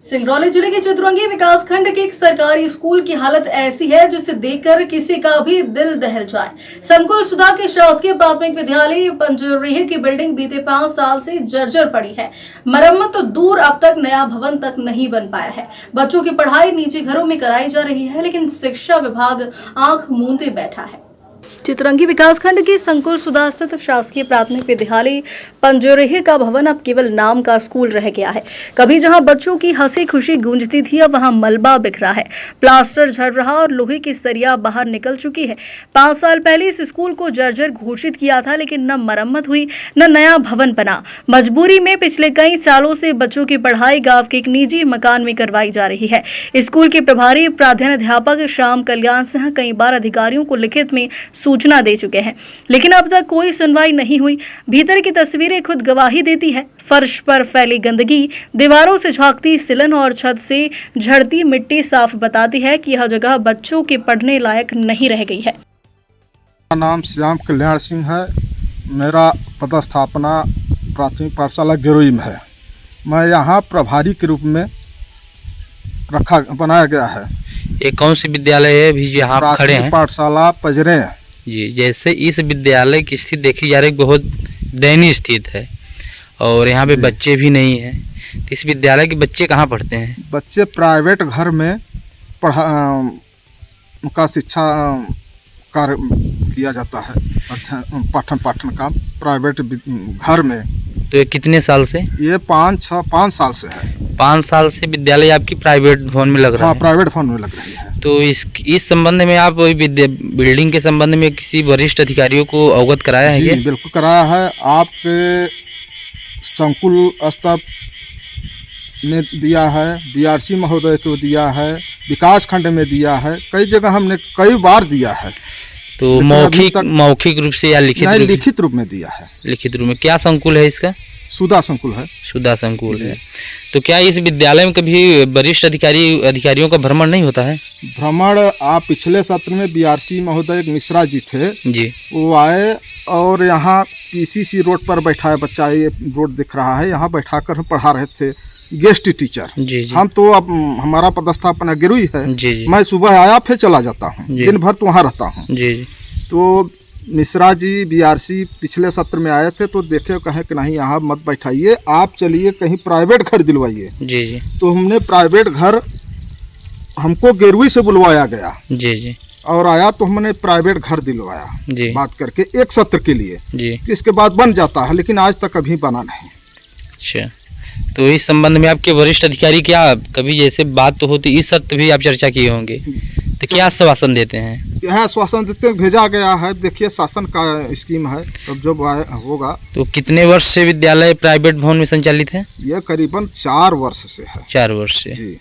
सिंगरौली जिले के चतुरंगी विकासखंड के एक सरकारी स्कूल की हालत ऐसी है जिसे देखकर किसी का भी दिल दहल जाए। संकुल सुधा के शासकीय प्राथमिक विद्यालय पंजरीह की बिल्डिंग बीते 5 साल से जर्जर पड़ी है। मरम्मत तो दूर, अब तक नया भवन तक नहीं बन पाया है। बच्चों की पढ़ाई निजी घरों में कराई जा रही है, लेकिन शिक्षा विभाग आंख मूंदे बैठा है। चितरंगी विकासखंड के संकुल सुधा स्थित शासकीय प्राथमिक विद्यालय पंजरीह का भवन अब केवल नाम का स्कूल रह गया है। कभी जहां बच्चों की हंसी खुशी गूंजती थी, अब वहां मलबा बिखरा है, प्लास्टर झड़ रहा और लोहे की सरिया बाहर निकल चुकी है। 5 साल पहले इस स्कूल को जर्जर घोषित किया था, लेकिन न मरम्मत हुई न नया भवन बना। मजबूरी में पिछले कई सालों से बच्चों की पढ़ाई गांव के एक निजी मकान में करवाई जा रही है। स्कूल के प्रभारी प्राध्यापक श्याम कल्याण सिंह कई बार अधिकारियों को लिखित में सूचना दे चुके हैं, लेकिन अब तक कोई सुनवाई नहीं हुई। भीतर की तस्वीरें खुद गवाही देती है। फर्श पर फैली गंदगी, दीवारों से झांकती सिलन और छत से झड़ती मिट्टी साफ बताती है कि यह जगह बच्चों के पढ़ने लायक नहीं रह गई है। मेरा नाम श्याम कल्याण सिंह है। मेरा पदस्थापना प्राथमिक पाठशाला गिरोई में है। मैं यहाँ प्रभारी के रूप में बनाया गया है। ये कौन सी विद्यालय है भी यहाँ आप खड़े हैं? पाठशाला पंजरे जी। जैसे इस विद्यालय की स्थिति देखी जा रही है, बहुत दयनीय स्थिति है और यहाँ पे बच्चे भी नहीं हैं। तो इस विद्यालय के बच्चे कहाँ पढ़ते हैं? बच्चे प्राइवेट घर में उनका शिक्षा कार्य किया जाता है, पाठन का प्राइवेट घर में। तो ये कितने साल से? ये 5 साल से है। 5 साल से विद्यालय आपकी प्राइवेट भवन में लग रहा है? हाँ, प्राइवेट भवन में लग रही है। तो इस संबंध में आप बिल्डिंग के संबंध में किसी वरिष्ठ अधिकारियों को अवगत कराया है? जी, बिल्कुल कराया है। आपके संकुल स्तर में दिया है, बीआरसी महोदय को दिया है, विकास खंड में दिया है, कई जगह हमने कई बार दिया है। तो मौखिक रूप से या लिखित रूप में दिया है। लिखित रूप में क्या संकुल है इसका? सुधा संकुल है। सुधा संकुल है। तो क्या इस विद्यालय में कभी वरिष्ठ अधिकारियों का भ्रमण नहीं होता है? भ्रमण आप पिछले सत्र में बीआरसी महोदय मिश्रा जी थे जी, वो आए और यहाँ पीसीसी रोड पर बैठाए, बच्चा ये रोड दिख रहा है, यहाँ बैठाकर हम पढ़ा रहे थे, गेस्ट टीचर। जी। हम तो अब हमारा पदस्थापना गिरोई है। जी। मैं सुबह आया फिर चला जाता हूँ, दिन भर तो वहाँ रहता हूँ। जी। तो मिश्रा जी बीआरसी पिछले सत्र में आए थे तो देखे, कहे कि नहीं यहाँ मत बैठाइए, आप चलिए कहीं प्राइवेट घर दिलवाइए। जी। तो हमने प्राइवेट घर, हमको गिरोई से बुलवाया गया। जी। और आया तो हमने प्राइवेट घर दिलवाया जी, बात करके एक सत्र के लिए जी। इसके बाद बन जाता है, लेकिन आज तक अभी बना नहीं। अच्छा, तो इस संबंध में आपके वरिष्ठ अधिकारी क्या कभी जैसे बात तो होती, इस सत्र भी आप चर्चा किए होंगे, तो क्या आश्वासन देते हैं? यह आश्वासन देते हैं, भेजा गया है, देखिए शासन का स्कीम है, तब जब होगा। तो कितने वर्ष से विद्यालय प्राइवेट भवन में संचालित है? ये करीबन 4 वर्ष से है। 4 वर्ष से। जी।